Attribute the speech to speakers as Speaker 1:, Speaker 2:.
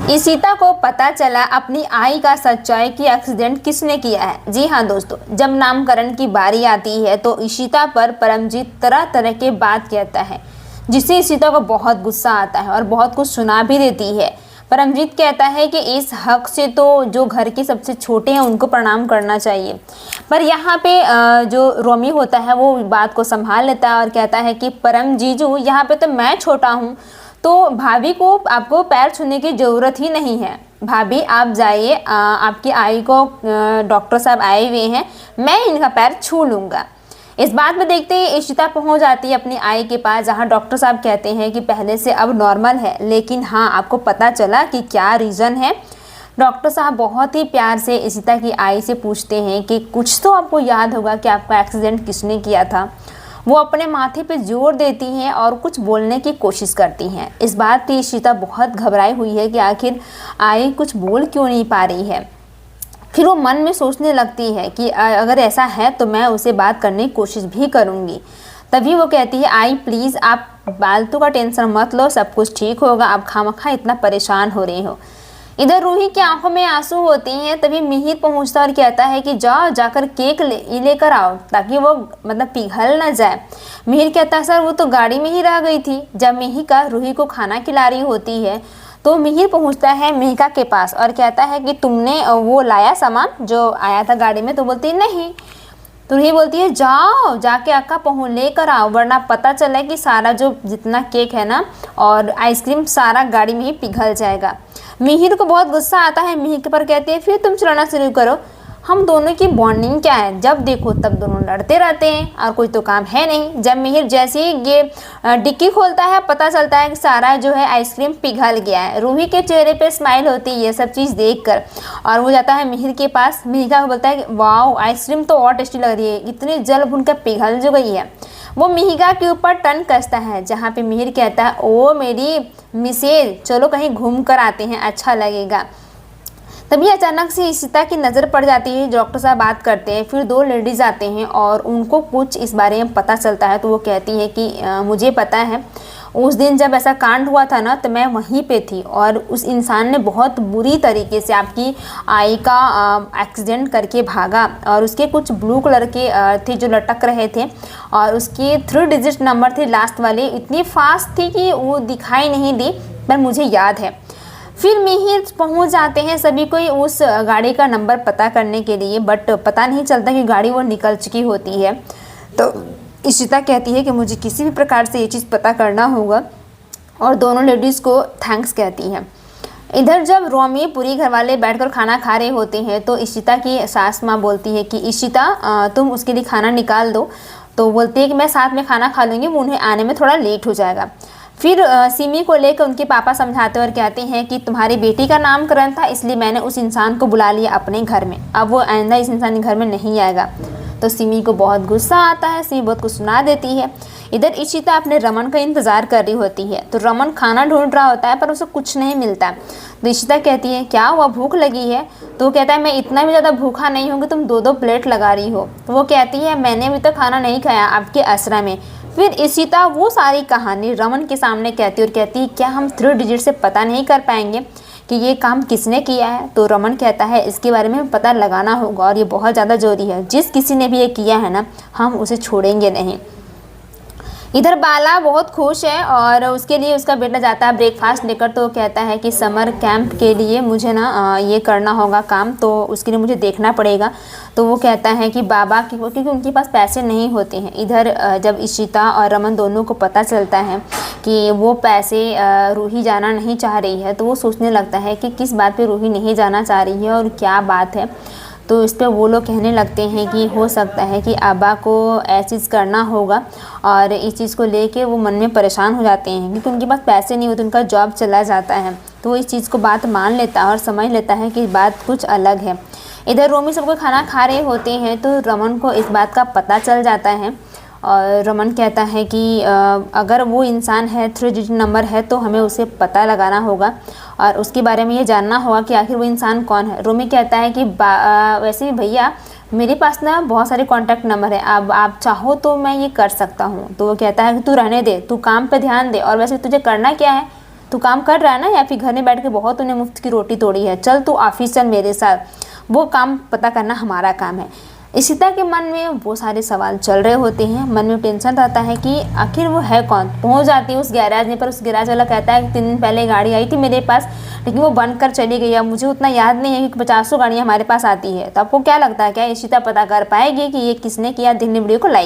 Speaker 1: इशिता को पता चला अपनी आई का सच्चाई कि एक्सीडेंट किसने किया है। जी हाँ दोस्तों, जब नामकरण की बारी आती है तो इशिता पर परमजीत तरह तरह के बात कहता है, जिससे इशिता को बहुत गुस्सा आता है और बहुत कुछ सुना भी देती है। परमजीत कहता है कि इस हक से तो जो घर के सबसे छोटे हैं उनको प्रणाम करना चाहिए, पर यहाँ पे जो रोमी होता है वो बात को संभाल लेता है और कहता है कि परम जीजू, यहाँ पे तो मैं छोटा हूँ, तो भाभी को आपको पैर छूने की ज़रूरत ही नहीं है। भाभी आप जाइए, आपकी आई को डॉक्टर साहब आए हुए हैं, मैं इनका पैर छू लूँगा। इस बात में देखते ही इशिता पहुंच जाती है अपनी आई के पास, जहां डॉक्टर साहब कहते हैं कि पहले से अब नॉर्मल है, लेकिन हाँ आपको पता चला कि क्या रीज़न है। डॉक्टर साहब बहुत ही प्यार से इशिता की आई से पूछते हैं कि कुछ तो आपको याद होगा कि आपका एक्सीडेंट किसने किया था। वो अपने माथे पे जोर देती हैं और कुछ बोलने की कोशिश करती हैं। इस बात पे इशिता बहुत घबराई हुई है कि आखिर आई कुछ बोल क्यों नहीं पा रही है। फिर वो मन में सोचने लगती है कि अगर ऐसा है तो मैं उसे बात करने की कोशिश भी करूँगी। तभी वो कहती है, आई प्लीज़ आप फालतू का टेंशन मत लो, सब कुछ ठीक होगा, आप खामखा इतना परेशान हो रही हो। इधर रूही की आंखों में आंसू होते हैं। तभी मिहिर पहुंचता और कहता है कि जाओ जाकर केक लेकर आओ ताकि वो पिघल ना जाए। मिहिर कहता है, सर वो तो गाड़ी में ही रह गई थी। जब मिहिका रूही को खाना खिला रही होती है तो मिहिर पहुंचता है मिहिका के पास और कहता है कि तुमने वो लाया सामान जो आया था गाड़ी में। तो बोलती है नहीं। तो रूही बोलती है, जाओ जाके अक्का पहुँच लेकर आओ, वरना पता चला कि सारा जो जितना केक है ना और आइसक्रीम सारा गाड़ी में ही पिघल जाएगा। मिहिर को बहुत गुस्सा आता है मिहिर पर, कहते हैं फिर तुम चलाना शुरू करो, हम दोनों की बॉन्डिंग क्या है, जब देखो तब दोनों लड़ते रहते हैं और कोई तो काम है नहीं। जब मिहिर जैसे ही ये डिक्की खोलता है पता चलता है कि सारा जो है आइसक्रीम पिघल गया है। रूही के चेहरे पे स्माइल होती है ये सब चीज़ देखकर और वो जाता है मिहिर के पास। मिहिका को बोलता है कि वाओ आइसक्रीम तो और टेस्टी लग रही है, इतनी जल भुनकर पिघल जो गई है। वो मिहिका के ऊपर टन कसता है, जहाँ पे मिहिर कहता है, ओ मेरी मिसेज चलो कहीं घूम कर आते हैं, अच्छा लगेगा। तभी अचानक से इशिता की नज़र पड़ जाती है। डॉक्टर साहब बात करते हैं, फिर दो लेडीज़ आते हैं और उनको कुछ इस बारे में पता चलता है। तो वो कहती है कि मुझे पता है उस दिन जब ऐसा कांड हुआ था ना तो मैं वहीं पे थी और उस इंसान ने बहुत बुरी तरीके से आपकी आई का एक्सीडेंट करके भागा और उसके कुछ ब्लू कलर के थे जो लटक रहे थे और उसकी 3 डिजिट नंबर थे लास्ट वाली, इतनी फास्ट थी कि वो दिखाई नहीं दी, पर मुझे याद है। फिर मिहिर पहुंच जाते हैं सभी कोई उस गाड़ी का नंबर पता करने के लिए, बट पता नहीं चलता कि गाड़ी वो निकल चुकी होती है। तो इशिता कहती है कि मुझे किसी भी प्रकार से ये चीज़ पता करना होगा और दोनों लेडीज़ को थैंक्स कहती हैं। इधर जब रोमी पूरी घरवाले बैठकर खाना खा रहे होते हैं तो इशिता की सास माँ बोलती है कि इशिता तुम उसके लिए खाना निकाल दो। तो बोलती है कि मैं साथ में खाना खा लूँगी, वो उन्हें आने में थोड़ा लेट हो जाएगा। फिर सिमी को लेकर उनके पापा समझाते और कहते हैं कि तुम्हारी बेटी का नामकरण था इसलिए मैंने उस इंसान को बुला लिया अपने घर में, अब वो आइंदा इस इंसान के घर में नहीं आएगा। तो सिमी को बहुत गुस्सा आता है, सिमी बहुत कुछ सुना देती है। इधर इशिता अपने रमन का इंतज़ार कर रही होती है। तो रमन खाना ढूंढ रहा होता है पर उसे कुछ नहीं मिलता। तो इशिता कहती है, क्या हुआ, भूख लगी है? तो वो कहता है, मैं इतना भी ज़्यादा भूखा नहीं हूँ कि तुम 2-2 प्लेट लगा रही हो। तो वो कहती है, मैंने अभी तक खाना नहीं खाया आपके आश्रम में। फिर इशिता वो सारी कहानी रमन के सामने कहती है और कहती है, क्या हम 3 डिजिट से पता नहीं कर पाएंगे कि ये काम किसने किया है? तो रमन कहता है, इसके बारे में पता लगाना होगा और ये बहुत ज़्यादा ज़रूरी है, जिस किसी ने भी ये किया है ना हम उसे छोड़ेंगे नहीं। इधर बाला बहुत खुश है और उसके लिए उसका बेटा जाता है ब्रेकफास्ट लेकर। तो कहता है कि समर कैंप के लिए मुझे ना ये करना होगा काम, तो उसके लिए मुझे देखना पड़ेगा। तो वो कहता है कि बाबा की, क्योंकि उनके पास पैसे नहीं होते हैं। इधर जब इशिता और रमन दोनों को पता चलता है कि वो पैसे रूही जाना नहीं चाह रही है तो वो सोचने लगता है कि किस बात पे रूही नहीं जाना चाह रही है और क्या बात है। तो इस पर वो लोग कहने लगते हैं कि हो सकता है कि आबा को ऐसी चीज़ करना होगा और इस चीज़ को लेके वो मन में परेशान हो जाते हैं क्योंकि उनके पास पैसे नहीं होते, उनका जॉब चला जाता है। तो वो इस चीज़ को बात मान लेता है और समझ लेता है कि बात कुछ अलग है। इधर रोमी सबको खाना खा रहे होते हैं तो रमन को इस बात का पता चल जाता है और रमन कहता है कि अगर वो इंसान है 3 डिजिट नंबर है तो हमें उसे पता लगाना होगा और उसके बारे में ये जानना होगा कि आखिर वो इंसान कौन है। रोमी कहता है कि वैसे भैया मेरे पास ना बहुत सारे कॉन्टैक्ट नंबर है, अब आप चाहो तो मैं ये कर सकता हूँ। तो वो कहता है कि तू रहने दे, तू काम पे ध्यान दे और वैसे तुझे करना क्या है, तू काम कर रहा है ना, या फिर घर में बैठ के बहुत तूने मुफ्त की रोटी तोड़ी है, चल तू ऑफिस चल मेरे साथ, वो काम पता करना हमारा काम है। इशिता के मन में वो सारे सवाल चल रहे होते हैं, मन में टेंशन रहता है कि आखिर वो है कौन। पहुंच जाती है उस गैराज में, पर उस गैराज वाला कहता है कि 3 दिन पहले गाड़ी आई थी मेरे पास, लेकिन वो बंद कर चली गई है, मुझे उतना याद नहीं है कि 50 गाड़ियाँ हमारे पास आती है। तो आपको क्या लगता है, क्या इशिता पता कर पाएगी कि ये किसने किया? देखने वीडियो को लाइक